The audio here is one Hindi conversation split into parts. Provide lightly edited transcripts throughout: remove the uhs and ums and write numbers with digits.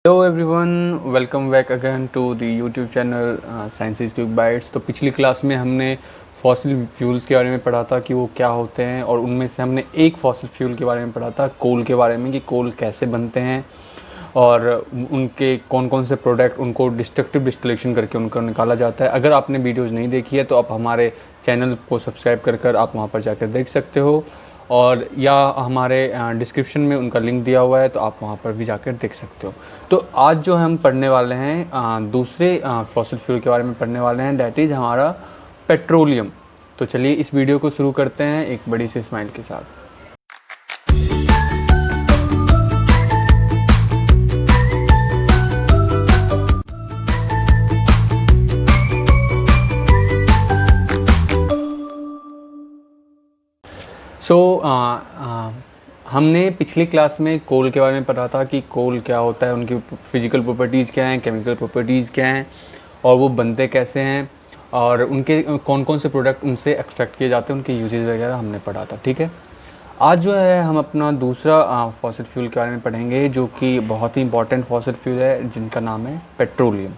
Hello everyone, welcome back again to the YouTube channel science is quick bytes. तो पिछली क्लास में हमने फॉसिल फ्यूल्स के बारे में पढ़ा था कि वो क्या होते हैं, और उनमें से हमने एक फॉसिल फ्यूल के बारे में पढ़ा था, कोल के बारे में, कि कोल कैसे बनते हैं और उनके कौन कौन से प्रोडक्ट उनको डिस्ट्रक्टिव डिस्टिलेशन करके उनको निकाला जाता है। अगर आपने वीडियोज़ नहीं देखी है तो आप हमारे चैनल को सब्सक्राइब कर आप वहाँ पर जाकर देख सकते हो, और या हमारे डिस्क्रिप्शन में उनका लिंक दिया हुआ है, तो आप वहाँ पर भी जाकर देख सकते हो। तो आज जो हम पढ़ने वाले हैं दूसरे फॉसिल फ्यूल के बारे में पढ़ने वाले हैं, डैट इज़ हमारा पेट्रोलियम। तो चलिए इस वीडियो को शुरू करते हैं एक बड़ी सी स्माइल के साथ। हमने पिछली क्लास में कोल के बारे में पढ़ा था कि कोल क्या होता है, उनकी फिजिकल प्रॉपर्टीज़ क्या हैं, केमिकल प्रॉपर्टीज़ क्या हैं, और वो बनते कैसे हैं, और उनके कौन कौन से प्रोडक्ट उनसे एक्सट्रैक्ट किए जाते हैं, उनके यूजेस वगैरह हमने पढ़ा था। ठीक है, आज जो है हम अपना दूसरा फॉसिल फ्यूल के बारे में पढ़ेंगे, जो कि बहुत ही इंपॉर्टेंट फॉसिल फ्यूल है, जिनका नाम है पेट्रोलियम।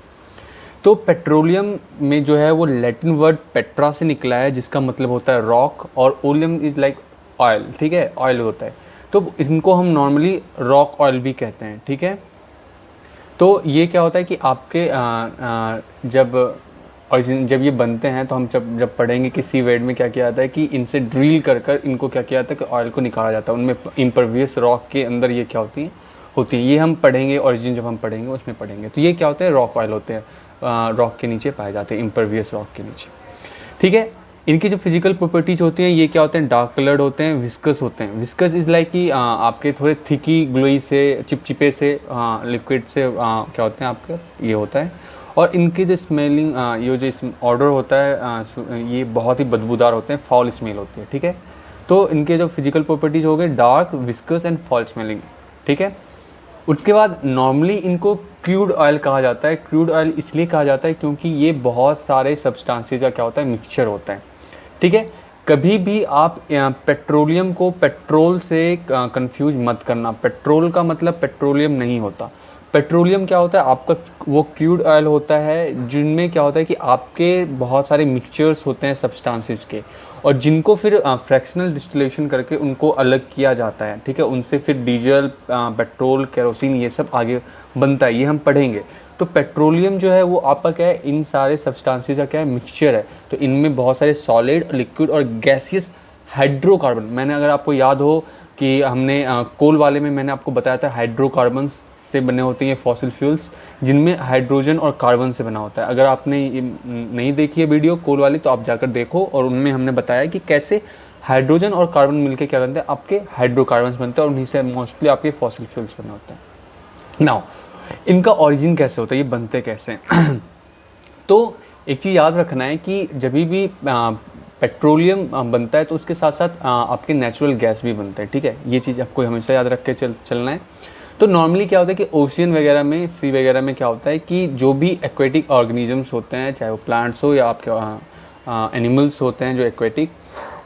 तो पेट्रोलियम में जो है वो लैटिन वर्ड पेट्रा से निकला है, जिसका मतलब होता है रॉक, और ओलियम इज़ लाइक ऑयल। ठीक है, ऑयल होता है, तो इनको हम नॉर्मली रॉक ऑयल भी कहते हैं। ठीक है, तो ये क्या होता है कि आपके जब ये बनते हैं, तो हम जब पढ़ेंगे कि सी वेड में क्या किया जाता है कि इनसे ड्रिल कर इनको क्या किया जाता है कि ऑयल को निकाला जाता है। उनमें इम्परवियस रॉक के अंदर ये क्या होती है, ये हम पढ़ेंगे, ओरिजिन जब हम पढ़ेंगे उसमें पढ़ेंगे। तो ये क्या होते हैं, रॉक ऑयल होते हैं, रॉक के नीचे पाए जाते हैं, इम्परवियस रॉक के नीचे। ठीक है, इनकी जो फिजिकल प्रॉपर्टीज़ होती हैं, ये क्या होते हैं, डार्क कलर्ड होते हैं, विस्कस होते हैं। विस्कस इज़ लाइक कि आपके थोड़े थिकी ग्लोई से, चिपचिपे से, लिक्विड से क्या होते हैं आपके, ये होता है। और इनकी जो स्मेलिंग, ये जो ऑर्डर होता है, ये बहुत ही बदबूदार होते हैं, फॉल स्मेल होती है। ठीक है, तो इनके जो फिजिकल प्रॉपर्टीज़ हो गए dark, viscous and fall smelling. ठीक है, उसके बाद नॉर्मली इनको क्रूड ऑयल कहा जाता है। क्रूड ऑयल इसलिए कहा जाता है क्योंकि ये बहुत सारे सब्सटेंसेस का क्या होता है, मिक्सचर होता है। ठीक है, कभी भी आप पेट्रोलियम को पेट्रोल से कंफ्यूज मत करना। पेट्रोल का मतलब पेट्रोलियम नहीं होता। पेट्रोलियम क्या होता है, आपका वो क्रूड ऑयल होता है, जिनमें क्या होता है कि आपके बहुत सारे मिक्सचर्स होते हैं सब्सटेंसेस के, और जिनको फिर फ्रैक्शनल डिस्टिलेशन करके उनको अलग किया जाता है। ठीक है, उनसे फिर डीजल, पेट्रोल, केरोसिन, ये सब आगे बनता है, ये हम पढ़ेंगे। तो पेट्रोलियम जो है वो आपका क्या है, इन सारे सब्सटेंसेस का क्या है, मिक्सचर है। तो इनमें बहुत सारे सॉलिड, लिक्विड और गैसियस हाइड्रोकार्बन, मैंने अगर आपको याद हो कि हमने कोल वाले में मैंने आपको बताया था हाइड्रोकार्बन से बने होते हैं ये फॉसिल फ्यूल्स, जिनमें हाइड्रोजन और कार्बन से बना होता है। अगर आपने ये नहीं देखी है वीडियो कोल वाली, तो आप जाकर देखो, और उनमें हमने बताया कि कैसे हाइड्रोजन और कार्बन मिलकर क्या करते हैं, आपके हाइड्रोकार्बन बनते हैं, और उन्हीं से मोस्टली आपके फॉसिल फ्यूल्स बने होते हैं। नाउ इनका ओरिजिन कैसे होता है, ये बनते कैसे हैं तो एक चीज़ याद रखना है कि जब भी पेट्रोलियम बनता है, तो उसके साथ साथ आपके नेचुरल गैस भी बनते हैं। ठीक है, ये चीज़ आपको हमेशा याद रख के चलना है। तो नॉर्मली क्या होता है कि ओशियन वगैरह में, सी वगैरह में क्या होता है कि जो भी एक्वेटिक ऑर्गेनिजम्स होते हैं, चाहे वो प्लांट्स हो या आपके एनिमल्स होते हैं जो एक्वेटिक,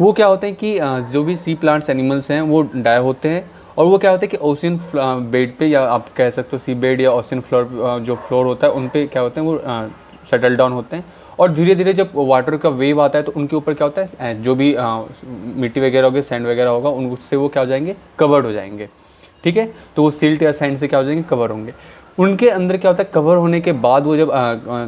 वो क्या होते हैं कि जो भी सी प्लांट्स एनिमल्स हैं वो डाई होते हैं, और वो क्या होता है कि ओशियन बेड पे, या आप कह सकते हो सी बेड या ओशियन फ्लोर, जो फ्लोर होता है उन पे क्या होते हैं, वो सेटल डाउन होते हैं। और धीरे धीरे जब वाटर का वेव आता है, तो उनके ऊपर क्या होता है, जो भी मिट्टी वगैरह होगी, सैंड वगैरह होगा, उससे वो क्या हो जाएंगे, कवर्ड हो जाएंगे। ठीक है, तो वो सिल्ट या सैंड से क्या हो जाएंगे, कवर होंगे। उनके अंदर क्या होता है, कवर होने के बाद वो जब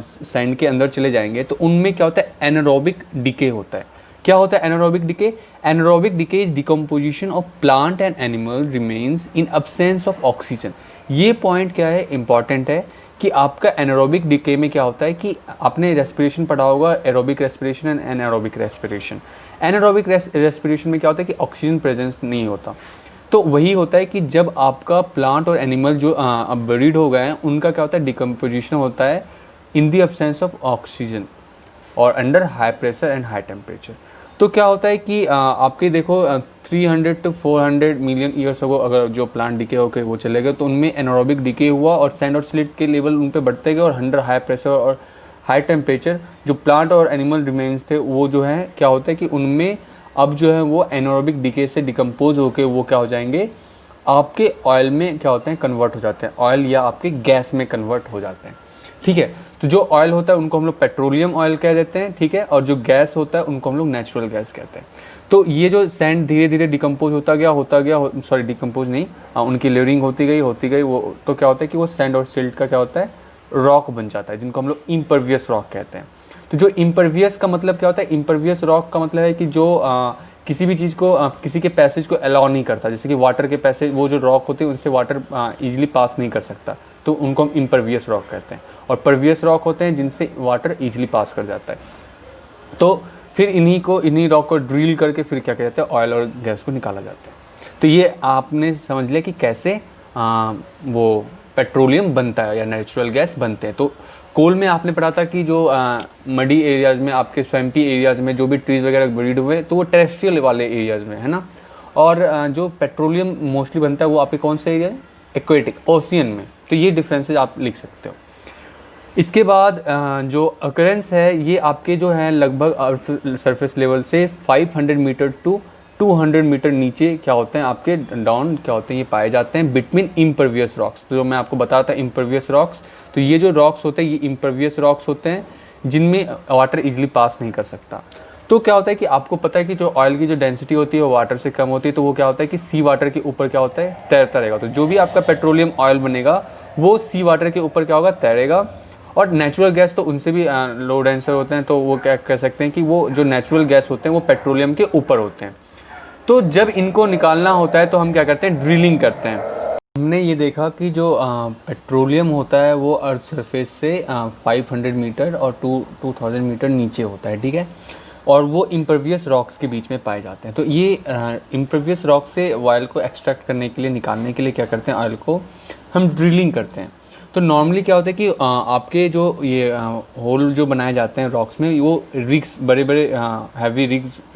सैंड के अंदर चले जाएंगे, तो उनमें क्या होता है, एनारोबिक डिके होता है। क्या होता है anaerobic decay? Anaerobic decay is decomposition of plant and animal remains in absence of oxygen. ये पॉइंट क्या है, इंपॉर्टेंट है कि आपका एनारोबिक डिके में क्या होता है कि आपने रेस्पिरेशन पढ़ा होगा, aerobic respiration and anaerobic respiration. Anaerobic respiration में क्या होता है कि ऑक्सीजन प्रेजेंस नहीं होता। तो वही होता है कि जब आपका प्लांट और एनिमल जो अब बरीड हो गए हैं, उनका क्या होता है, डिकम्पोजिशन होता है इन दी अब्सेंस ऑफ ऑक्सीजन और under high pressure and high temperature. तो क्या होता है कि आपके देखो 300 to 400 मिलियन ईयर्स अगो अगर जो प्लांट डिके होकर वो चले गए, तो उनमें एनारोबिक डिके हुआ, और सैंड और स्लिट के लेवल उन पे बढ़ते गए, और अंडर हाई प्रेशर और हाई टेम्परेचर जो प्लांट और एनिमल रिमेन्स थे, वो जो है क्या होता है कि उनमें अब जो है वो एनारोबिक डिके से डिकम्पोज होकर वो क्या हो जाएंगे, आपके ऑयल में क्या होते हैं, कन्वर्ट हो जाते हैं, ऑयल या आपके गैस में कन्वर्ट हो जाते हैं। ठीक है, तो जो ऑयल होता है उनको हम लोग पेट्रोलियम ऑयल कह देते हैं। ठीक है, और जो गैस होता है उनको हम लोग नेचुरल गैस कहते हैं। तो ये जो सैंड धीरे धीरे डिकम्पोज होता गया सॉरी डिकम्पोज नहीं, उनकी लेयरिंग होती गई वो, तो क्या होता है कि वो सैंड और सिल्ट का क्या होता है, रॉक बन जाता है, जिनको हम लोग इम्परवियस रॉक कहते हैं। तो जो इम्परवियस का मतलब क्या होता है, इम्परवियस रॉक का मतलब है कि जो किसी भी चीज़ को किसी के पैसेज को अलाउ नहीं करता, जैसे कि वाटर के पैसेज, वो जो रॉक होते हैं उनसे वाटर ईजिली पास नहीं कर सकता, तो उनको हम इम्परवियस रॉक कहते हैं। और परवियस रॉक होते हैं जिनसे वाटर ईजिली पास कर जाता है। तो फिर इन्हीं रॉक को ड्रिल करके फिर क्या कहते हैं, ऑयल और गैस को निकाला जाता है। तो ये आपने समझ लिया कि कैसे वो पेट्रोलियम बनता है या नेचुरल गैस बनते हैं। तो कोल में आपने पढ़ा था कि जो मडी एरियाज़ में, आपके स्वैम्पी एरियाज़ में जो भी ट्रीज वगैरह बरीड हुए, तो वो टेरेस्ट्रियल वाले एरियाज़ में है ना। और जो पेट्रोलियम मोस्टली बनता है वो आपके कौन से एरिया है, एक्वेटिक, ओशियन में। तो ये डिफरेंसेस आप लिख सकते हो। इसके बाद जो अकरेंस है ये आपके जो है लगभग अर्थ सरफेस लेवल से 500 मीटर टू 200 मीटर नीचे क्या होते हैं, आपके डाउन क्या होते हैं, ये पाए जाते हैं बिटवीन इम्परवियस रॉक्स। तो जो मैं आपको बताया था इम्परवियस रॉक्स, तो ये जो रॉक्स होते हैं ये इम्परवियस रॉक्स होते हैं जिनमें वाटर इजीली पास नहीं कर सकता। तो क्या होता है कि आपको पता है कि जो ऑयल की जो डेंसिटी होती है वो वाटर से कम होती है, तो वो क्या होता है कि सी वाटर के ऊपर क्या होता है, तैरता रहेगा। तो जो भी आपका पेट्रोलियम ऑयल बनेगा वो सी वाटर के ऊपर क्या होगा, तैरेगा। और नेचुरल गैस तो उनसे भी लो डेंसर होते हैं, तो वो क्या कह सकते हैं कि वो जो नेचुरल गैस होते हैं वो पेट्रोलियम के ऊपर होते हैं। तो जब इनको निकालना होता है तो हम क्या करते हैं, ड्रिलिंग करते हैं। हमने ये देखा कि जो पेट्रोलियम होता है वो अर्थ सरफेस से 500 मीटर और 2000 मीटर नीचे होता है। ठीक है, और वो इम्परवियस रॉक्स के बीच में पाए जाते हैं। तो ये इम्परवियस रॉक से ऑयल को एक्सट्रैक्ट करने के लिए, निकालने के लिए क्या करते हैं, ऑयल को हम ड्रिलिंग करते हैं। तो नॉर्मली क्या होता है कि आपके जो ये होल जो बनाए जाते हैं रॉक्स में, वो रिग्स, बड़े बड़े हैवी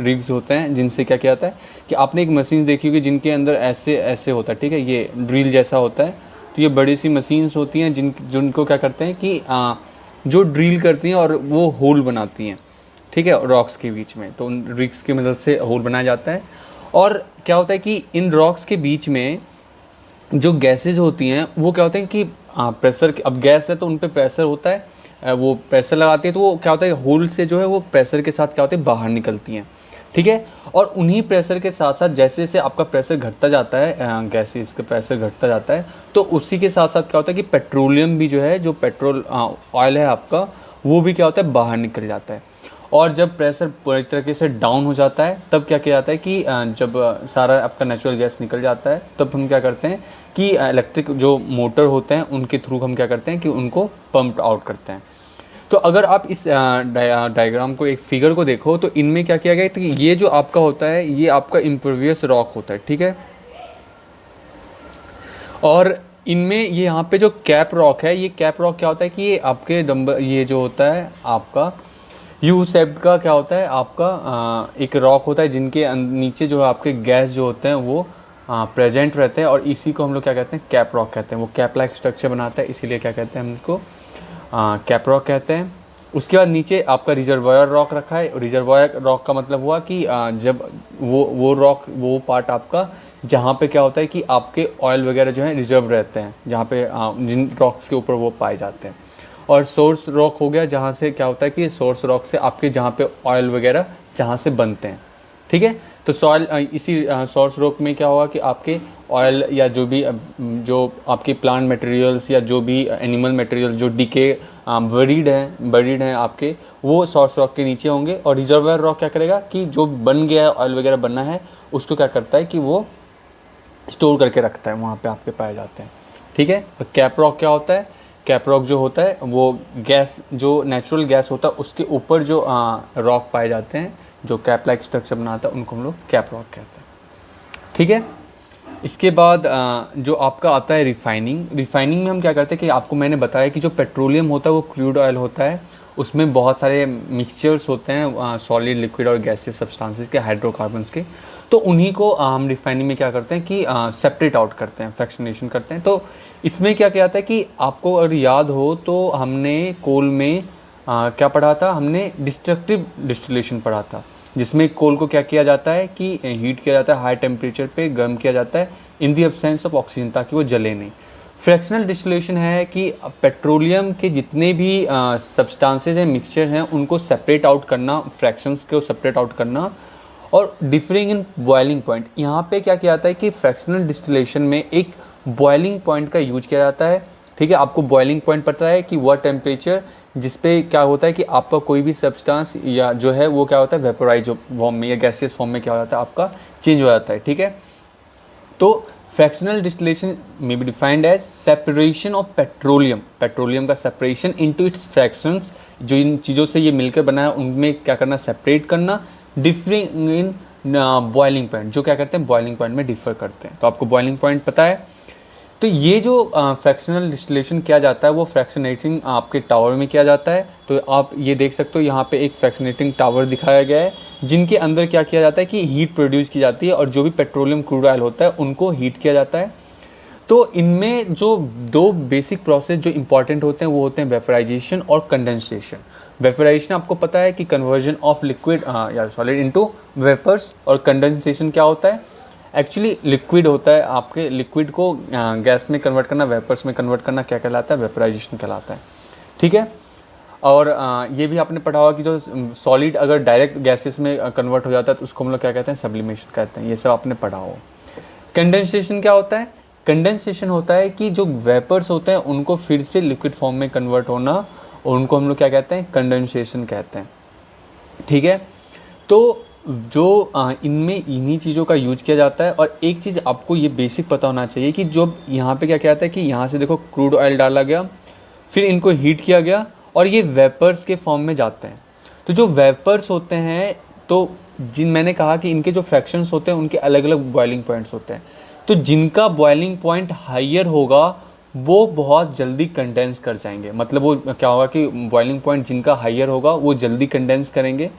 रिग्स होते हैं, जिनसे क्या किया जाता है कि आपने एक मशीन देखी होगी जिनके अंदर ऐसे ऐसे होता है। ठीक है, ये ड्रिल जैसा होता है। तो ये बड़ी सी मशीन्स होती हैं जिनको क्या करते हैं कि जो ड्रिल करती हैं और वो होल बनाती हैं। ठीक है, रॉक्स के बीच में, तो उन रिग्स की मदद से होल बनाया जाता है। और क्या होता है कि इन रॉक्स के बीच में जो गैसेज होती हैं वो क्या होते हैं कि प्रेशर, अब गैस है तो उन पर प्रेशर होता है, वो प्रेशर लगाती है, तो वो क्या होता है होल से जो है वो प्रेशर के साथ क्या होते हैं, बाहर निकलती हैं। ठीक है, और उन्हीं प्रेशर के साथ साथ जैसे जैसे आपका प्रेशर घटता जाता है, गैसेस का प्रेशर घटता जाता है, तो उसी के साथ साथ क्या होता है कि पेट्रोलियम भी जो है, जो पेट्रोल ऑयल है आपका, वो भी क्या होता है, बाहर निकल जाता है। और जब प्रेशर पूरी तरीके से डाउन हो जाता है तब क्या किया जाता है कि जब सारा आपका नेचुरल गैस निकल जाता है, तब हम क्या करते हैं कि इलेक्ट्रिक जो मोटर होते हैं उनके थ्रू हम क्या करते हैं कि उनको पंप आउट करते हैं। तो अगर आप इस डायग्राम को, एक फिगर को देखो, तो इनमें क्या किया गया है, तो ये जो आपका होता है ये आपका इम्परवियस रॉक होता है। ठीक है, और इनमें ये यहाँ पे जो कैप रॉक है, ये कैप रॉक क्या होता है कि ये आपके डंबर, ये जो होता है आपका यू शेप्ड का क्या होता है आपका एक रॉक होता है, जिनके नीचे जो आपके गैस जो होते हैं वो प्रेजेंट रहते हैं, और इसी को हम लोग क्या कहते हैं, कैप रॉक कहते हैं। वो कैप लाइक स्ट्रक्चर बनाता है, इसीलिए क्या कहते हैं हम इसको, कैप रॉक कहते हैं। उसके बाद नीचे आपका रिजर्वायर रॉक रखा है। रिजर्वायर रॉक का मतलब हुआ कि जब वो रॉक, वो पार्ट आपका जहाँ पे क्या होता है कि आपके ऑयल वगैरह जो है रिजर्व रहते हैं, जहाँ पे जिन रॉक्स के ऊपर वो पाए जाते हैं। और सोर्स रॉक हो गया, जहाँ से क्या होता है कि सोर्स रॉक से आपके जहाँ पे ऑयल वगैरह जहाँ से बनते हैं। ठीक है, तो सॉइल, इसी सोर्स रॉक में क्या होगा कि आपके ऑयल या जो भी जो आपकी प्लांट मटेरियल्स या जो भी एनिमल मटेरियल जो डीके बरीड हैं आपके, वो सोर्स रॉक के नीचे होंगे। और रिजर्वायर रॉक क्या करेगा कि जो बन गया है, ऑयल वगैरह बनना है, उसको क्या करता है कि वो स्टोर करके रखता है, वहाँ पे आपके पाए जाते हैं। ठीक है, और कैप रॉक क्या होता है, कैप रॉक जो होता है वो गैस, जो नेचुरल गैस होता है उसके ऊपर जो रॉक पाए जाते हैं, जो कैप लाइक स्ट्रक्चर बनाता है, उनको हम लोग कैप रॉक कहते हैं। ठीक है, इसके बाद जो आपका आता है रिफाइनिंग। रिफाइनिंग में हम क्या करते हैं कि आपको मैंने बताया कि जो पेट्रोलियम होता है वो क्रूड ऑयल होता है, उसमें बहुत सारे मिक्सचर्स होते हैं, सॉलिड, लिक्विड और गैसियस सब्सटेंसेस के, हाइड्रोकार्बन्स के। तो उन्हीं को हम रिफाइनिंग में क्या करते हैं कि सेपरेट आउट करते हैं, फ्रैक्शनेशन करते हैं। तो इसमें क्या किया जाता है कि आपको अगर याद हो तो हमने कोल में क्या पढ़ा था, हमने डिस्ट्रक्टिव डिस्टिलेशन पढ़ा था, जिसमें कोल को क्या किया जाता है कि हीट किया जाता है, हाई टेम्परेचर पे गर्म किया जाता है, इन दी एब्सेंस ऑफ ऑक्सीजन, ताकि वो जले नहीं। फ्रैक्शनल डिस्टिलेशन है कि पेट्रोलियम के जितने भी सब्सटेंसेस हैं, मिक्सचर हैं, उनको सेपरेट आउट करना, फ्रैक्शंस को सेपरेट आउट करना, और डिफरिंग इन बॉइलिंग पॉइंट। यहाँ पे क्या किया जाता है कि फ्रैक्शनल डिस्टिलेशन में एक बॉइलिंग पॉइंट का यूज किया जाता है। ठीक है, आपको बॉइलिंग पॉइंट पता है कि वह टेम्परेचर जिस पे क्या होता है कि आपका कोई भी सब्सटेंस या जो है वो क्या होता है वेपोराइज फॉर्म में या गैसियस फॉर्म में क्या हो जाता है, आपका चेंज हो जाता है। ठीक है, तो फ्रैक्शनल डिस्टिलेशन में be defined as separation of petroleum का सेपरेशन इनटू इट्स फ्रैक्शंस। जो इन चीज़ों से ये मिलकर बना है उनमें क्या करना, सेपरेट करना, डिफरिंग इन बॉइलिंग पॉइंट, जो क्या करते हैं बॉइलिंग पॉइंट में डिफर करते हैं। तो आपको बॉइलिंग पॉइंट पता है। तो ये जो फ्रैक्शनल डिस्टिलेशन किया जाता है वो फ्रैक्शनेटिंग आपके टावर में किया जाता है। तो आप ये देख सकते हो यहाँ पे एक फ्रैक्शनेटिंग टावर दिखाया गया है, जिनके अंदर क्या किया जाता है कि हीट प्रोड्यूस की जाती है, और जो भी पेट्रोलियम क्रूड ऑयल होता है उनको हीट किया जाता है। तो इनमें जो दो बेसिक प्रोसेस जो इंपॉर्टेंट होते हैं वो होते हैं वेपराइजेशन और कंडेंसेशन। वेपराइजेशन आपको पता है कि कन्वर्जन ऑफ लिक्विड या सॉलिड इनटू वेपर्स, और कंडेंसेशन क्या होता है, एक्चुअली लिक्विड होता है, आपके लिक्विड को गैस में कन्वर्ट करना, वेपर्स में कन्वर्ट करना क्या कहलाता है, वेपराइजेशन कहलाता है। ठीक है, और ये भी आपने पढ़ा होगा कि जो सॉलिड अगर डायरेक्ट गैसेस में कन्वर्ट हो जाता है तो उसको हम लोग क्या कहते हैं, सब्लिमेशन कहते हैं। ये सब आपने पढ़ा हो। कंडेंसेशन क्या होता है, कंडेंसेशन होता है कि जो वेपर्स होते हैं उनको फिर से लिक्विड फॉर्म में कन्वर्ट होना, और उनको हम लोग क्या कहते हैं, कंडेंसेशन कहते हैं। ठीक है, तो जो इनमें इन्हीं चीज़ों का यूज किया जाता है। और एक चीज़ आपको ये बेसिक पता होना चाहिए कि जो यहाँ पे क्या कहता है कि यहाँ से देखो क्रूड ऑयल डाला गया, फिर इनको हीट किया गया और ये वेपर्स के फॉर्म में जाते हैं। तो जो वेपर्स होते हैं, तो मैंने कहा कि इनके जो फ्रैक्शंस होते हैं उनके अलग अलग बॉइलिंग पॉइंट्स होते हैं। तो जिनका बॉइलिंग पॉइंट हाइयर होगा वो बहुत जल्दी कंडेंस कर जाएंगे। मतलब वो क्या होगा कि बॉइलिंग पॉइंट जिनका हाइयर होगा वो जल्दी कंडेंस करेंगे,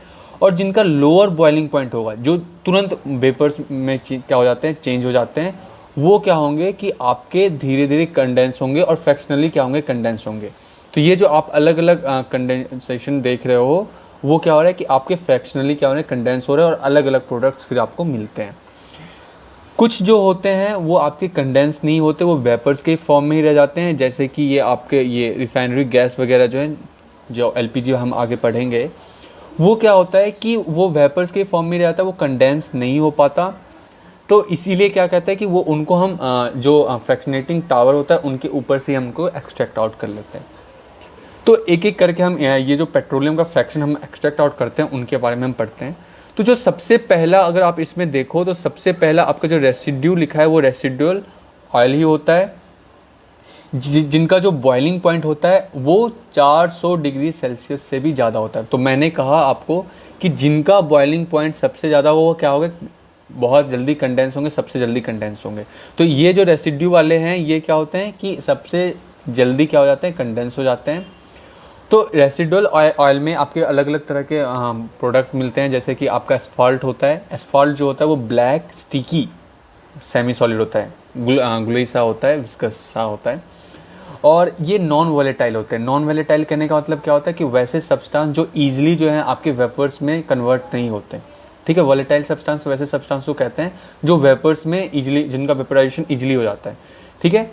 और जिनका लोअर बॉइलिंग पॉइंट होगा, जो तुरंत वेपर्स में क्या हो जाते हैं, चेंज हो जाते हैं, वो क्या होंगे कि आपके धीरे धीरे कंडेंस होंगे और फ्रैक्शनली क्या होंगे, कंडेंस होंगे। तो ये जो आप अलग अलग कंडेंसेशन देख रहे हो वो क्या हो रहा है कि आपके फ्रैक्शनली क्या हो रहा है, कंडेंस हो रहे हैं, और अलग अलग प्रोडक्ट्स फिर आपको मिलते हैं। कुछ जो होते हैं वो आपके कंडेंस नहीं होते, वो वेपर्स के फॉर्म में ही रह जाते हैं। जैसे कि ये आपके ये रिफाइनरी गैस वगैरह जो है, जो एलपीजी हम आगे पढ़ेंगे, वो क्या होता है कि वो वेपर्स के फॉर्म में रह जाता है, वो कंडेंस नहीं हो पाता। तो इसीलिए क्या कहता है कि वो उनको हम जो फ्रैक्शनेटिंग टावर होता है उनके ऊपर से हमको एक्सट्रैक्ट आउट कर लेते हैं। तो एक एक करके हम ये जो पेट्रोलियम का फ्रैक्शन हम एक्सट्रैक्ट आउट करते हैं उनके बारे में हम पढ़ते हैं। तो जो सबसे पहला, अगर आप इसमें देखो तो सबसे पहला आपका जो रेसिड्यू लिखा है वो रेसिडुअल ऑयल ही होता है, जिनका जो बॉइलिंग पॉइंट होता है वो 400 डिग्री सेल्सियस से भी ज़्यादा होता है। तो मैंने कहा आपको कि जिनका बॉइलिंग पॉइंट सबसे ज़्यादा वो क्या होगा, बहुत जल्दी कंडेंस होंगे, सबसे जल्दी कंडेंस होंगे। तो ये जो रेसिड्यू वाले हैं ये क्या होते हैं कि सबसे जल्दी क्या हो जाते हैं, कंडेंस हो जाते हैं। तो रेसिडुअल ऑयल में आपके अलग अलग तरह के प्रोडक्ट मिलते हैं, जैसे कि आपका एस्फाल्ट होता है। एस्फाल्ट जो होता है वो ब्लैक स्टिकी सेमी सॉलिड होता है, ग्लूई सा होता है, विस्कस सा होता है, और ये नॉन वोलेटाइल होते हैं। नॉन वोलेटाइल कहने का मतलब क्या होता है कि वैसे सब्सटेंस जो ईजिली जो है आपके वेपर्स में कन्वर्ट नहीं होते। ठीक है, वोलेटाइल सब्सटेंस वैसे सब्सटेंस को कहते हैं जो वेपर्स में ईजिली, जिनका वेपराइजेशन ईजिली हो जाता है। ठीक है,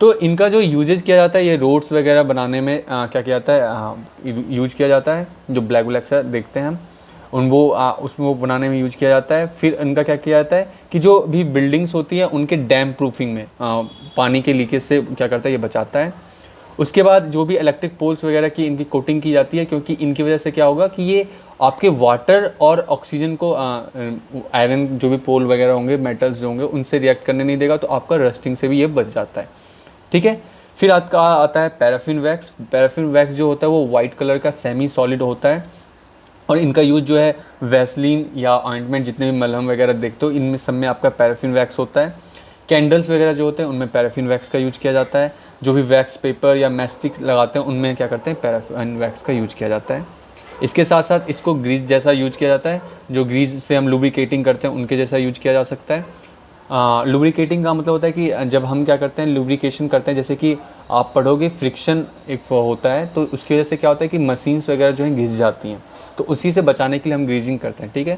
तो इनका जो यूजेज किया जाता है, ये रोड्स वगैरह बनाने में क्या किया जाता है, यूज किया जाता है। जो ब्लैक ब्लैक सा देखते हैं हम उन वो उसमें वो बनाने में यूज किया जाता है। फिर इनका क्या किया जाता है कि जो भी बिल्डिंग्स होती है उनके डैम प्रूफिंग में पानी के लीकेज से क्या करता है, ये बचाता है। उसके बाद जो भी इलेक्ट्रिक पोल्स वगैरह की इनकी कोटिंग की जाती है, क्योंकि इनकी वजह से क्या होगा कि ये आपके वाटर और ऑक्सीजन को आयरन जो भी पोल वगैरह होंगे, मेटल्स जो होंगे, उनसे रिएक्ट करने नहीं देगा, तो आपका रस्टिंग से भी ये बच जाता है। ठीक है, फिर आपका आता है पैराफिन वैक्स। पैराफिन वैक्स जो होता है वो वाइट कलर का सेमी सॉलिड होता है, और इनका यूज़ जो है वैसलीन या ऑइंटमेंट, जितने भी मलहम वगैरह देखते हो, इनमें सब में आपका पैराफिन वैक्स होता है। कैंडल्स वगैरह जो होते हैं उनमें पैराफिन वैक्स का यूज किया जाता है। जो भी वैक्स पेपर या मैस्टिक लगाते हैं उनमें क्या करते हैं, पैराफिन वैक्स का यूज किया जाता है। इसके साथ साथ इसको ग्रीस जैसा यूज किया जाता है, जो ग्रीस से हम लुब्रिकेटिंग करते हैं उनके जैसा यूज किया जा सकता है। लुब्रिकेटिंग का मतलब होता है कि जब हम क्या करते हैं, लुब्रिकेशन करते हैं, जैसे कि आप पढ़ोगे फ्रिक्शन एक होता है, तो उसकी वजह से क्या होता है कि मशीन्स वगैरह जो हैं घिस जाती हैं, तो उसी से बचाने के लिए हम ग्रीजिंग करते हैं। ठीक है,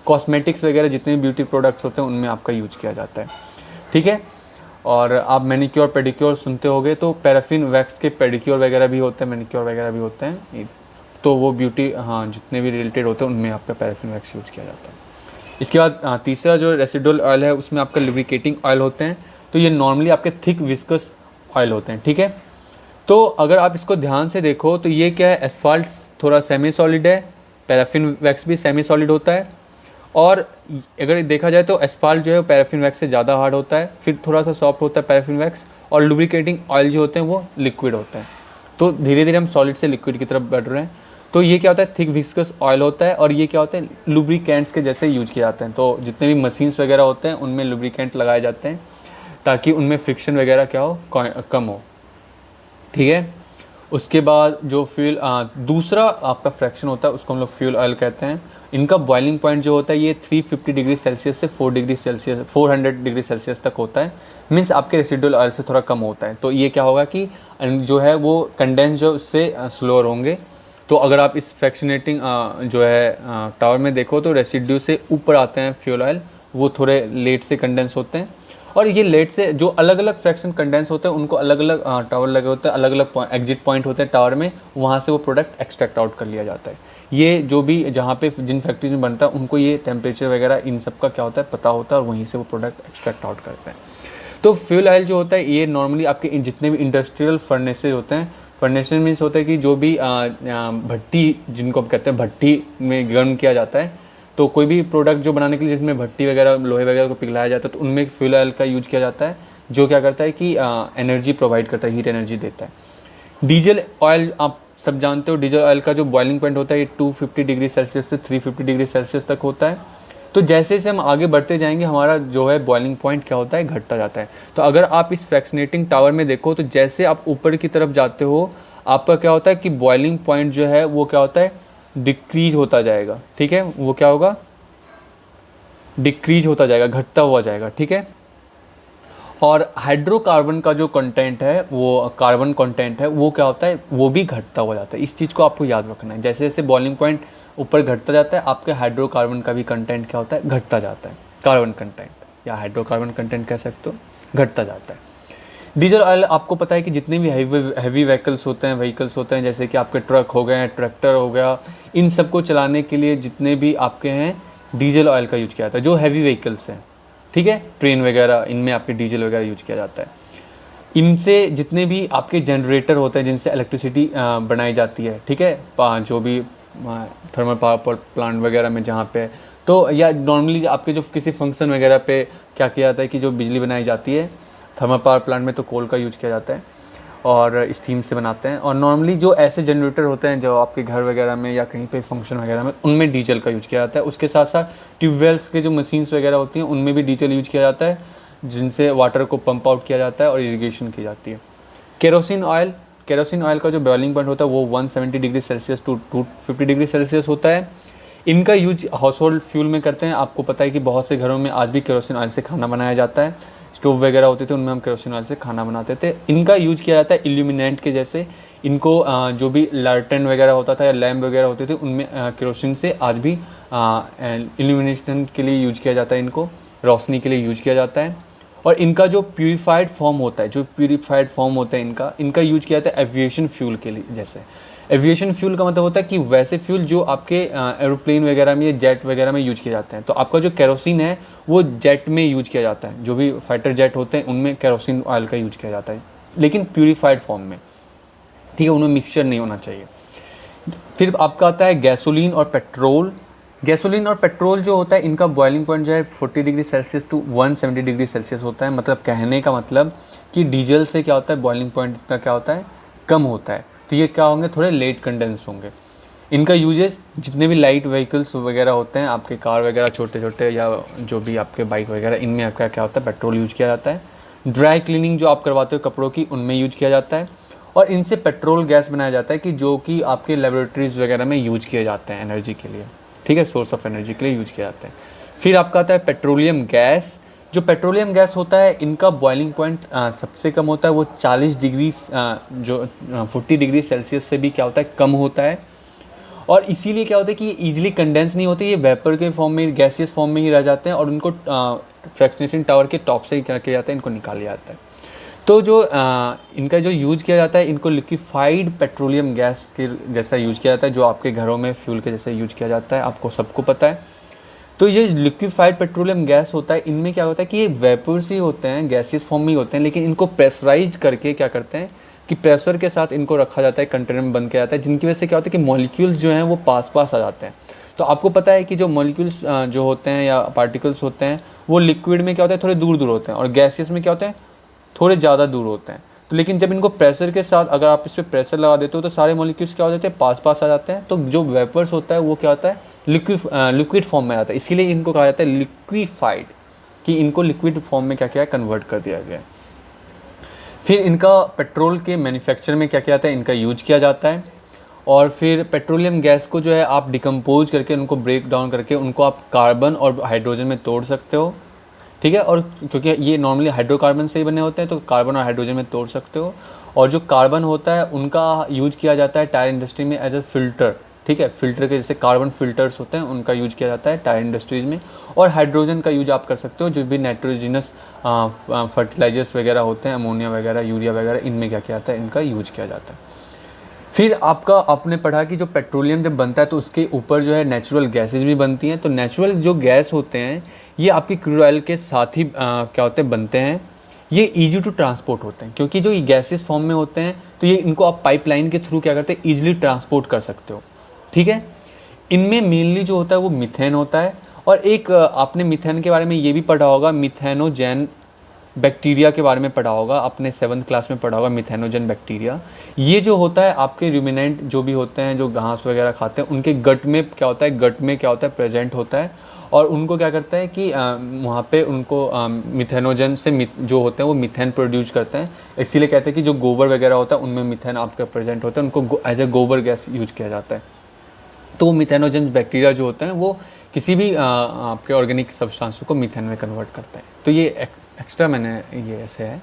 कॉस्मेटिक्स वगैरह जितने भी ब्यूटी प्रोडक्ट्स होते हैं उनमें आपका यूज किया जाता है। ठीक है। और आप मैनिक्योर पेडिक्योर सुनते होगे, तो पैराफिन वैक्स के पेडिक्योर वगैरह भी होते हैं, मैनिक्योर वगैरह भी होते हैं, तो वो ब्यूटी हाँ जितने भी रिलेटेड होते हैं उनमें आपका पैराफिन वैक्स यूज़ किया जाता है। इसके बाद तीसरा जो रेसिडुअल ऑयल है उसमें आपका लुब्रिकेटिंग ऑयल होते हैं, तो ये नॉर्मली आपके थिक विस्कस ऑयल होते हैं, ठीक है। तो अगर आप इसको ध्यान से देखो तो ये क्या है, एस्फाल्ट थोड़ा सेमी सॉलिड है, पैराफिन वैक्स भी सेमी सॉलिड होता है, और अगर देखा जाए तो एस्फाल्ट जो है पैराफिन वैक्स से ज़्यादा हार्ड होता है, फिर थोड़ा सा सॉफ्ट होता है पैराफिन वैक्स, और लुब्रिकेटिंग ऑयल जो होते हैं वो लिक्विड होते हैं। तो धीरे धीरे हम सॉलिड से लिक्विड की तरफ बढ़ रहे हैं। तो ये क्या होता है, थिक विस्कस ऑयल होता है, और ये क्या होते हैं, लुब्रिकेंट्स के जैसे यूज किए जाते हैं। तो जितने भी मशीन्स वगैरह होते हैं उनमें लुब्रिकेंट लगाए जाते हैं ताकि उनमें फ्रिक्शन वगैरह क्या हो, कम हो, ठीक है। उसके बाद जो फ्यूल दूसरा आपका फ्रैक्शन होता है उसको हम लोग फ्यूल ऑयल कहते हैं। इनका बॉइलिंग पॉइंट जो होता है ये 350 डिग्री सेल्सियस से 400 डिग्री सेल्सियस तक होता है, मीन्स आपके रेसिडुअल ऑयल से थोड़ा कम होता है। तो ये क्या होगा कि जो है वो कंडेंस जो उससे स्लोअर होंगे। तो अगर आप इस फ्रैक्शनेटिंग जो है टावर में देखो तो रेसिड्यू से ऊपर आते हैं फ्यूल ऑयल, वो थोड़े लेट से कंडेंस होते हैं, और ये लेट से जो अलग अलग फ्रैक्शन कंडेंस होते हैं उनको अलग अलग टावर लगे होते हैं, अलग अलग एग्जिट पॉइंट होते हैं टावर में, वहाँ से वो प्रोडक्ट एक्सट्रैक्ट आउट कर लिया जाता है। ये जो भी जहाँ पे जिन फैक्ट्रीज में बनता है उनको ये टेम्परेचर वगैरह इन सब का क्या होता है पता होता है, और वहीं से वो प्रोडक्ट एक्सट्रैक्ट आउट करते हैं। तो फ्यूल ऑयल जो होता है ये नॉर्मली आपके जितने भी इंडस्ट्रियल फर्नेसेज होते हैं, फर्नेसेज मीन्स होता है कि जो भी भट्टी जिनको हम कहते हैं भट्टी में गर्म किया जाता है, तो कोई भी प्रोडक्ट जो बनाने के लिए जिसमें भट्टी वगैरह लोहे वगैरह को पिघलाया जाता है तो उनमें फ्यूल ऑयल का यूज किया जाता है, जो क्या करता है कि एनर्जी प्रोवाइड करता है, हीट एनर्जी देता है। डीजल ऑयल आप सब जानते हो, डीजल ऑयल का जो बॉइलिंग पॉइंट होता है ये 250 डिग्री सेल्सियस से 350 डिग्री सेल्सियस तक होता है। तो जैसे जैसे हम आगे बढ़ते जाएंगे हमारा जो है बॉइलिंग पॉइंट क्या होता है, घटता जाता है। तो अगर आप इस फ्रैक्शनेटिंग टावर में देखो तो जैसे आप ऊपर की तरफ जाते हो आपका क्या होता है कि बॉइलिंग पॉइंट जो है वो क्या होता है, डिक्रीज होता जाएगा, ठीक है। वो क्या होगा, डिक्रीज होता जाएगा, घटता हुआ जाएगा, ठीक है। और हाइड्रोकार्बन का जो कंटेंट है, वो कार्बन कंटेंट है, वो क्या होता है, वो भी घटता हुआ जाता है। इस चीज़ को आपको याद रखना है, जैसे जैसे बॉइलिंग पॉइंट ऊपर घटता जाता है आपके हाइड्रोकार्बन का भी कंटेंट क्या होता है, घटता जाता है। कार्बन कंटेंट या हाइड्रोकार्बन कंटेंट कह सकते हो, घटता जाता है। डीजल ऑयल आपको पता है कि जितने भी हैवी व्हीकल्स होते हैं जैसे कि आपके ट्रक हो गए, ट्रैक्टर हो गया, इन सब को चलाने के लिए जितने भी आपके हैं डीजल ऑयल का यूज किया जाता है, जो हैवी व्हीकल्स हैं, ठीक है, ट्रेन वगैरह, इनमें आपके डीजल वगैरह यूज किया जाता है। इनसे जितने भी आपके जनरेटर होते हैं जिनसे इलेक्ट्रिसिटी बनाई जाती है, ठीक है, जो भी थर्मल पावर प्लांट वगैरह में जहाँ पे, तो या नॉर्मली आपके जो किसी फंक्शन वगैरह पे क्या किया जाता है कि जो बिजली बनाई जाती है थर्मल पावर प्लांट में तो कोल का यूज किया जाता है और स्टीम से बनाते हैं। और नॉर्मली जो ऐसे जनरेटर होते हैं जो आपके घर वगैरह में या कहीं पे फंक्शन वगैरह में, उनमें डीजल का यूज किया जाता है। उसके साथ साथ ट्यूबवेल्स के जो मशीन्स वगैरह होती हैं उनमें भी डीजल यूज किया जाता है, जिनसे वाटर को पंप आउट किया जाता है और इरीगेशन की जाती है। केरोसिन ऑयल का जो बॉइलिंग पॉइंट होता है वो 170 degree Celsius to 250 degree Celsius होता है। इनका यूज हाउस होल्ड फ्यूल में करते हैं। आपको पता है कि बहुत से घरों में आज भी केरोसिन ऑयल से खाना बनाया जाता है। स्टोव वगैरह होते थे उनमें हम केरोसिन ऑयल से खाना बनाते थे। इनका यूज किया जाता है इल्यूमिनेंट के जैसे। इनको जो भी लालटेन वगैरह होता था या लैम्प वगैरह होते थे उनमें केरोसिन से आज भी इल्यूमिनेशन के लिए यूज किया जाता है, इनको रोशनी के लिए यूज किया जाता है। और इनका जो प्यूरीफाइड फॉर्म होता है, इनका यूज किया जाता है एविएशन फ्यूल के लिए। जैसे एविएशन फ्यूल का मतलब होता है कि वैसे फ्यूल जो आपके एरोप्लेन वगैरह में या जेट वगैरह में यूज किए जाते हैं। तो आपका जो केरोसिन है वो जेट में यूज किया जाता है, जो भी फाइटर जेट होते हैं उनमें केरोसिन ऑयल का यूज किया जाता है, लेकिन प्यूरीफाइड फॉर्म में, ठीक है, उनमें मिक्सचर नहीं होना चाहिए। फिर आपका आता है गैसोलीन और पेट्रोल। गैसोलीन और पेट्रोल जो होता है इनका बॉइलिंग पॉइंट जो है 40 degree Celsius to 170 degree Celsius होता है। मतलब कहने का मतलब कि डीजल से क्या होता है, बॉइलिंग पॉइंट का क्या होता है, कम होता है। तो ये क्या होंगे, थोड़े लेट कंडेंस होंगे। इनका यूजेस जितने भी लाइट व्हीकल्स वगैरह होते हैं, आपके कार वगैरह छोटे छोटे या जो भी आपके बाइक वगैरह, इनमें आपका क्या होता है, पेट्रोल यूज किया जाता है। ड्राई क्लीनिंग जो आप करवाते हो कपड़ों की, उनमें यूज किया जाता है। और इनसे पेट्रोल गैस बनाया जाता है कि जो कि आपके लेबोरेटरीज वगैरह में यूज किए जाते हैं एनर्जी के लिए, ठीक है, सोर्स ऑफ एनर्जी के लिए यूज किया जाता है। फिर आपका आता है पेट्रोलियम गैस। जो पेट्रोलियम गैस होता है इनका बॉइलिंग पॉइंट सबसे कम होता है, वो 40 डिग्री 40 डिग्री सेल्सियस से भी क्या होता है, कम होता है। और इसीलिए क्या होता है कि ये ईजिली कंडेंस नहीं होते, ये वेपर के फॉर्म में, गैसियस फॉर्म में ही रह जाते हैं और उनको फ्रैक्शनेशन टावर के टॉप से ही क्या किया जाता है, इनको निकाल लिया जाता है। तो जो इनका जो यूज किया जाता है, इनको लिक्विफाइड पेट्रोलियम गैस के जैसा यूज किया जाता है, जो आपके घरों में फ्यूल के जैसा यूज किया जाता है, आपको सबको पता है। तो ये लिक्विफाइड पेट्रोलियम गैस होता है, इनमें क्या होता है कि ये वेपर्स ही होते हैं, गैसियस फॉर्म में ही होते हैं, लेकिन इनको प्रेशराइज्ड करके क्या करते हैं कि प्रेशर के साथ इनको रखा जाता है, कंटेनर में बंद किया जाता है, जिनकी वजह से क्या होता है कि मॉलिक्यूल्स जो हैं वो पास पास आ जाते हैं। तो आपको पता है कि जो मॉलिक्यूल्स जो होते हैं या पार्टिकल्स होते हैं वो लिक्विड में क्या होता है थोड़े दूर दूर होते हैं, और गैसियस में क्या होते हैं थोड़े ज़्यादा दूर होते हैं। तो लेकिन जब इनको प्रेशर के साथ अगर आप इस पर प्रेशर लगा देते हो तो सारे मॉलिक्यूल्स क्या हो जाते हैं, पास पास आ जाते हैं। तो जो वेपर्स होता है वो क्या होता है, लिक्विड फॉर्म में आता है, इसीलिए इनको कहा जाता है लिक्विफाइड, कि इनको लिक्विड फॉर्म में क्या किया है, कन्वर्ट कर दिया गया है। फिर इनका पेट्रोल के मैन्युफैक्चर में क्या किया जाता है, इनका यूज किया जाता है। और फिर पेट्रोलियम गैस को जो है आप डिकम्पोज करके उनको ब्रेक डाउन करके उनको आप कार्बन और हाइड्रोजन में तोड़ सकते हो, ठीक है। और क्योंकि ये नॉर्मली हाइड्रोकार्बन से ही बने होते हैं तो कार्बन और हाइड्रोजन में तोड़ सकते हो। और जो कार्बन होता है उनका यूज किया जाता है टायर इंडस्ट्री में एज अ फिल्टर, ठीक है। फिल्टर के जैसे कार्बन फिल्टर्स होते हैं उनका यूज किया जाता है टायर इंडस्ट्रीज में। और हाइड्रोजन का यूज आप कर सकते हो जो भी नाइट्रोजिनस फर्टिलाइजर्स वगैरह होते हैं, अमोनिया वगैरह, यूरिया वगैरह, इनमें क्या किया जाता है, इनका यूज किया जाता है। फिर आपने पढ़ा कि जो पेट्रोलियम जब बनता है तो उसके ऊपर जो है नेचुरल गैसेज भी बनती हैं। तो नेचुरल जो गैस होते हैं ये आपकी क्रूड ऑयल के साथ ही क्या होते हैं, बनते हैं। ये इजी टू ट्रांसपोर्ट होते हैं क्योंकि जो ये गैसेस फॉर्म में होते हैं तो ये इनको आप पाइपलाइन के थ्रू क्या करते हैं, ईजिली ट्रांसपोर्ट कर सकते हो, ठीक है। इनमें मेनली जो होता है वो मीथेन होता है। और एक आपने मीथेन के बारे में ये भी पढ़ा होगा, मिथेनोजेन बैक्टीरिया के बारे में पढ़ा होगा, आपने 7th क्लास में पढ़ा होगा मिथेनोजेन बैक्टीरिया। ये जो होता है आपके रूमिनेंट जो भी होते हैं, जो घास वगैरह खाते हैं, उनके गट में क्या होता है, गट में क्या होता है, प्रेजेंट होता है। और उनको क्या करता है कि वहाँ पे उनको मिथेनोजन से जो होते हैं वो मिथेन प्रोड्यूस करते हैं। इसीलिए कहते हैं कि जो गोबर वगैरह होता है उनमें मिथेन आपका प्रेजेंट होता है, उनको एज ए गोबर गैस यूज किया जाता है। तो वो मिथेनोजेन बैक्टीरिया जो होते हैं वो किसी भी आपके ऑर्गेनिक सब्सटेंस को मीथेन में कन्वर्ट करते हैं। तो ये एक्स्ट्रा मैंने ये ऐसे है।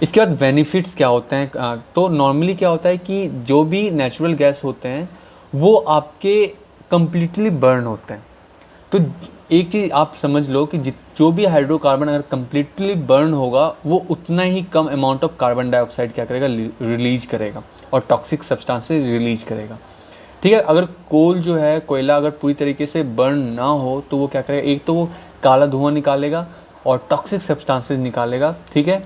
इसके बाद बेनिफिट्स क्या होते हैं, तो नॉर्मली क्या होता है कि जो भी नेचुरल गैस होते हैं वो आपके कम्प्लीटली बर्न होते हैं। तो एक चीज़ आप समझ लो कि जो भी हाइड्रोकार्बन अगर कम्प्लीटली बर्न होगा वो उतना ही कम अमाउंट ऑफ कार्बन डाइऑक्साइड क्या करेगा, रिलीज करेगा और टॉक्सिक सब्सटेंसेस रिलीज करेगा, ठीक है। अगर कोल जो है, कोयला अगर पूरी तरीके से बर्न ना हो तो वो क्या करेगा, एक तो वो काला धुआं निकालेगा और टॉक्सिक सब्सटेंसेस निकालेगा, ठीक है।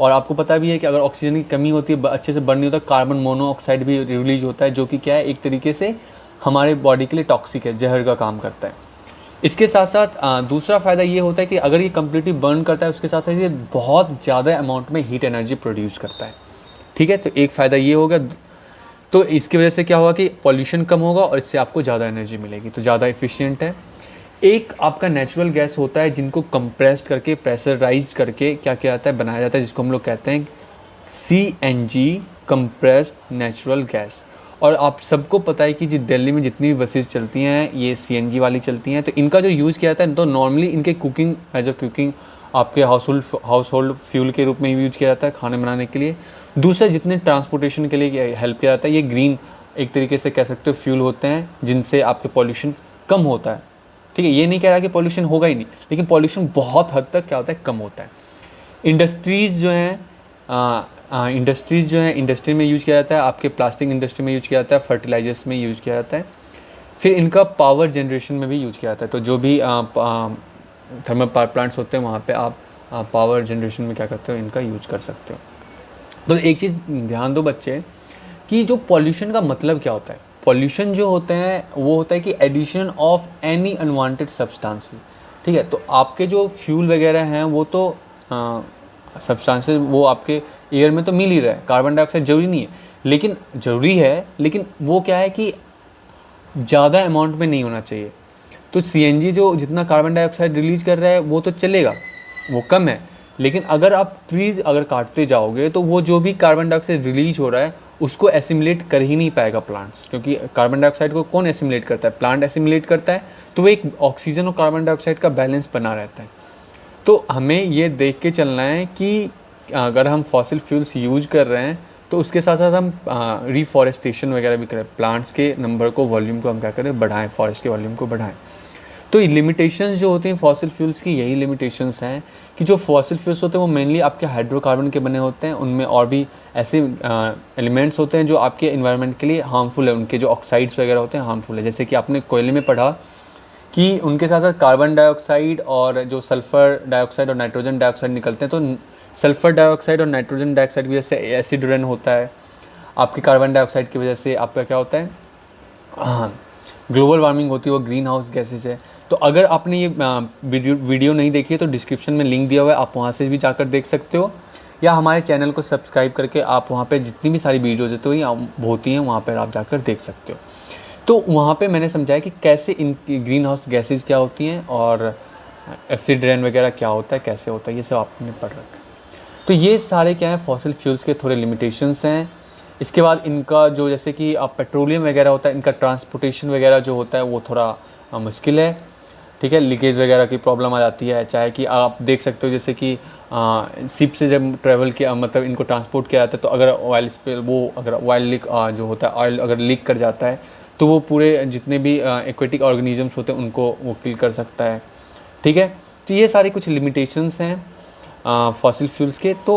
और आपको पता भी है कि अगर ऑक्सीजन की कमी होती है, अच्छे से बर्न नहीं होता, कार्बन मोनोऑक्साइड भी रिलीज होता है, जो कि क्या है, एक तरीके से हमारे बॉडी के लिए टॉक्सिक है, जहर का काम करता है। इसके साथ साथ दूसरा फ़ायदा ये होता है कि अगर ये कम्प्लीटली बर्न करता है उसके साथ साथ ये बहुत ज़्यादा अमाउंट में हीट एनर्जी प्रोड्यूस करता है, ठीक है। तो एक फ़ायदा ये होगा। तो इसकी वजह से क्या होगा कि पॉल्यूशन कम होगा और इससे आपको ज़्यादा एनर्जी मिलेगी, तो ज़्यादा एफिशिएंट है। एक आपका नेचुरल गैस होता है जिनको कंप्रेस्ड करके, प्रेशराइज्ड करके क्या किया जाता है, बनाया जाता है, जिसको हम लोग कहते हैं CNG, कंप्रेस्ड नेचुरल गैस। और आप सबको पता है कि जो दिल्ली में जितनी भी बसेस चलती हैं ये CNG वाली चलती हैं। तो इनका जो यूज़ किया जाता है तो नॉर्मली इनके कुकिंग एज अ कुकिंग आपके हाउस होल्ड फ्यूल के रूप में यूज किया जाता है खाने बनाने के लिए। दूसरा जितने ट्रांसपोर्टेशन के लिए हेल्प किया जाता है, ये ग्रीन एक तरीके से कह सकते हो फ्यूल होते हैं जिनसे आपके पॉल्यूशन कम होता है, ठीक है। ये नहीं कह रहा कि पॉल्यूशन होगा ही नहीं, लेकिन पॉल्यूशन बहुत हद तक क्या होता है, कम होता है। इंडस्ट्रीज़ जो हैं इंडस्ट्री में यूज किया जाता है, आपके प्लास्टिक इंडस्ट्री में यूज किया जाता है, फर्टिलाइजर्स में यूज किया जाता है। फिर इनका पावर जनरेशन में भी यूज किया जाता है। तो जो भी थर्मल पावर प्लांट्स होते हैं वहाँ पे आप पावर जनरेशन में क्या करते हो, इनका यूज कर सकते हो। तो एक चीज़ ध्यान दो बच्चे कि जो पॉल्यूशन का मतलब क्या होता है। पॉल्यूशन जो होते हैं वो होता है कि addition of any unwanted substances, ठीक है। तो आपके जो फ्यूल वगैरह हैं वो तो सब्सटेंसेस वो आपके एयर में तो मिल ही रहा है, कार्बन डाइऑक्साइड जरूरी नहीं है, लेकिन ज़रूरी है, लेकिन वो क्या है कि ज़्यादा अमाउंट में नहीं होना चाहिए। तो CNG जो जितना कार्बन डाइऑक्साइड रिलीज कर रहा है वो तो चलेगा, वो कम है, लेकिन अगर आप ट्रीज अगर काटते जाओगे तो वो जो भी कार्बन डाइऑक्साइड रिलीज हो रहा है उसको एसिमुलेट कर ही नहीं पाएगा प्लांट्स, क्योंकि कार्बन डाइऑक्साइड को कौन एसिमुलेट करता है, प्लांट एसिमुलेट करता है। तो वो एक ऑक्सीजन और कार्बन डाइऑक्साइड का बैलेंस बना रहता है। तो हमें ये देख के चलना है कि अगर हम फॉसिल फ्यूल्स यूज कर रहे हैं तो उसके साथ साथ हम रिफॉरेस्टेशन वगैरह भी करें, प्लांट्स के नंबर को, वॉल्यूम को हम क्या करें, बढ़ाएं, फॉरेस्ट के वॉल्यूम को बढ़ाएं। तो लिमिटेशंस जो होती हैं फॉसिल फ्यूल्स की, यही लिमिटेशंस हैं कि जो फॉसिल फ्यूल्स होते हैं वो मेनली आपके हाइड्रोकार्बन के बने होते हैं, उनमें और भी ऐसे एलिमेंट्स होते हैं जो आपके इन्वायरमेंट के लिए हार्मफुल है, उनके जो ऑक्साइड्स वगैरह होते हैं हार्मफुल है। जैसे कि आपने कोयले में पढ़ा कि उनके साथ साथ कार्बन डाइऑक्साइड और जो सल्फ़र डाइऑक्साइड और नाइट्रोजन डाइऑक्साइड निकलते हैं, तो सल्फ़र डाइऑक्साइड और नाइट्रोजन डाइऑक्साइड की वजह से एसिड रेन होता है, आपकी कार्बन डाइऑक्साइड की वजह से आपका क्या होता है, हाँ, ग्लोबल वार्मिंग होती है, वो ग्रीन हाउस गैसेज है। तो अगर आपने ये वीडियो नहीं देखी है तो डिस्क्रिप्शन में लिंक दिया हुआ है, आप वहाँ से भी जाकर देख सकते हो, या हमारे चैनल को सब्सक्राइब करके आप वहाँ पे जितनी भी सारी वीडियोज़ होती हैं वहाँ पर आप जाकर देख सकते हो। तो वहाँ पे मैंने समझाया कि कैसे इन ग्रीन हाउस गैसेज क्या होती हैं और एसिड रेन वगैरह क्या होता है, कैसे होता है, ये सब आपने पढ़ रखा है। तो ये सारे क्या है फॉसिल फ्यूल्स के थोड़े लिमिटेशंस हैं। इसके बाद इनका जो जैसे कि आप पेट्रोलियम वगैरह होता है, इनका ट्रांसपोर्टेशन वगैरह जो होता है वो थोड़ा मुश्किल है, ठीक है, लीकेज वगैरह की प्रॉब्लम आ जाती है। चाहे कि आप देख सकते हो जैसे कि शिप से जब ट्रैवल किया, मतलब इनको ट्रांसपोर्ट किया जाता है, तो अगर ऑयल स्पिल, वो अगर ऑयल लीक जो होता है, ऑयल अगर लीक कर जाता है तो वो पूरे जितने भी एक्वेटिक ऑर्गेनिजम्स होते हैं उनको वो किल कर सकता है, ठीक है। तो ये सारी कुछ लिमिटेशंस हैं फॉसिल फ्यूल्स के। तो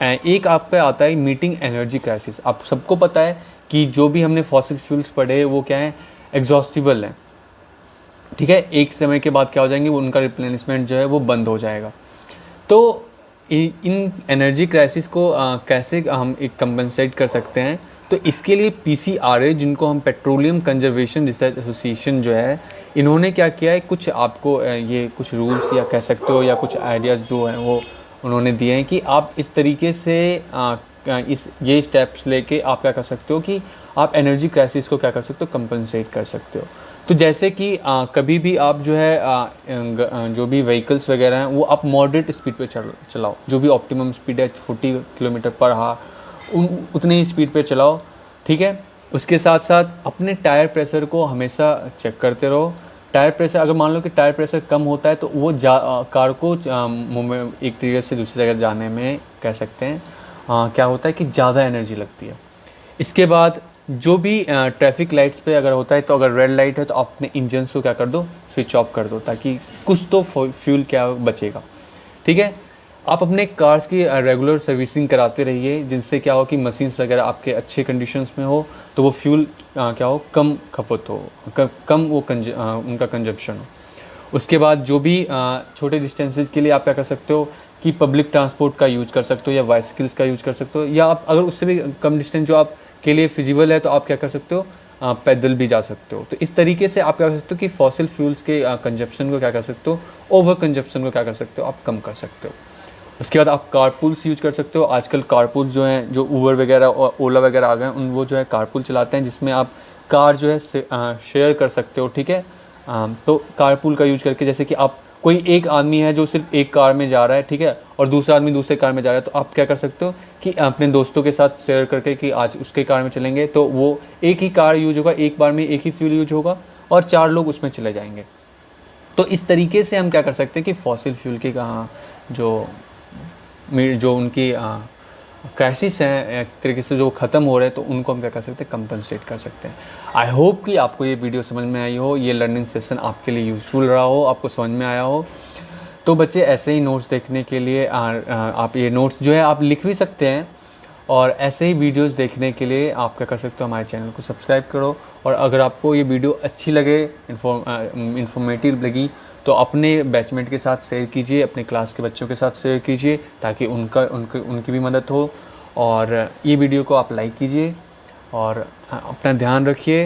एक आप पे आता है मीटिंग एनर्जी क्राइसिस। आप सबको पता है कि जो भी हमने फॉसिल फ्यूल्स पढ़े वो क्या है, एग्जॉस्टिबल है, ठीक है, एक समय के बाद क्या हो जाएंगे, वो उनका रिप्लेनिशमेंट जो है वो बंद हो जाएगा। तो इन एनर्जी क्राइसिस को कैसे हम एक कंपनसेट कर सकते हैं, तो इसके लिए PCRA, जिनको हम पेट्रोलियम कंजर्वेशन रिसर्च एसोसिएशन जो है, इन्होंने क्या किया है, कुछ आपको ये कुछ रूल्स या कह सकते हो या कुछ आइडियाज़ जो हैं वो उन्होंने दिए हैं कि आप इस तरीके से ये स्टेप्स लेके आप क्या कर सकते हो कि आप एनर्जी क्राइसिस को क्या कर सकते हो, कंपनसेट कर सकते हो। तो जैसे कि कभी भी आप जो है जो भी व्हीकल्स वगैरह हैं वो आप मॉडरेट स्पीड पे चलाओ, जो भी ऑप्टिमम स्पीड है 40 किलोमीटर पर आवर, उतनी ही स्पीड पे चलाओ, ठीक है। उसके साथ साथ अपने टायर प्रेशर को हमेशा चेक करते रहो। टायर प्रेशर, अगर मान लो कि टायर प्रेशर कम होता है तो वो कार को एक तरीके से दूसरी जगह जाने में कह सकते हैं क्या होता है कि ज़्यादा एनर्जी लगती है। इसके बाद जो भी ट्रैफिक लाइट्स पे अगर होता है, तो अगर रेड लाइट है तो आप अपने इंजन को क्या कर दो, स्विच ऑफ कर दो, ताकि कुछ तो फ्यूल क्या बचेगा, ठीक है। आप अपने कार्स की रेगुलर सर्विसिंग कराते रहिए, जिनसे क्या हो कि मशीन्स वगैरह आपके अच्छे कंडीशंस में हो, तो वो फ्यूल क्या हो, कम खपत हो, कम वो उनका कंजप्शन हो। उसके बाद जो भी छोटे डिस्टेंसेज के लिए आप क्या कर सकते हो कि पब्लिक ट्रांसपोर्ट का यूज कर सकते हो या बाइसिकल्स का यूज कर सकते हो, या आप अगर उससे भी कम डिस्टेंस जो आप के लिए फिजिबल है तो आप क्या कर सकते हो, पैदल भी जा सकते हो। तो इस तरीके से आप क्या कर सकते हो कि फॉसिल फ्यूल्स के कंजप्शन को क्या कर सकते हो, ओवर कंजप्शन को क्या कर सकते हो, आप कम कर सकते हो। उसके बाद आप कारपूल्स यूज कर सकते हो। आजकल कारपूल्स जो हैं, जो उबर वगैरह और ओला वगैरह आ गए हैं, वो जो है कारपूल चलाते हैं, जिसमें आप कार जो है शेयर कर सकते हो, ठीक है। तो कारपूल का यूज करके, जैसे कि आप कोई एक आदमी है जो सिर्फ एक कार में जा रहा है, ठीक है, और दूसरा आदमी दूसरे कार में जा रहा है, तो आप क्या कर सकते हो कि अपने दोस्तों के साथ शेयर करके कि आज उसके कार में चलेंगे, तो वो एक ही कार यूज होगा, एक बार में एक ही फ्यूल यूज होगा और 4 लोग उसमें चले जाएंगे। तो इस तरीके से हम क्या कर सकते हैं कि फॉसिल फ्यूल की जो उनकी क्राइसिस हैं एक तरीके से जो ख़त्म हो रहे हैं, तो उनको हम क्या कर सकते हैं, कंपनसेट कर सकते हैं। आई होप कि आपको ये वीडियो समझ में आई हो, ये लर्निंग सेशन आपके लिए यूज़फुल रहा हो, आपको समझ में आया हो। तो बच्चे ऐसे ही नोट्स देखने के लिए आप ये नोट्स जो है आप लिख भी सकते हैं, और ऐसे ही वीडियोस देखने के लिए आप क्या कर सकते हो, हमारे चैनल को सब्सक्राइब करो। और अगर आपको ये वीडियो अच्छी लगे, इन्फॉर्मेटिव लगी, तो अपने बैचमेट के साथ शेयर कीजिए, अपने क्लास के बच्चों के साथ शेयर कीजिए, ताकि उनकी भी मदद हो। और ये वीडियो को आप लाइक कीजिए और अपना ध्यान रखिए।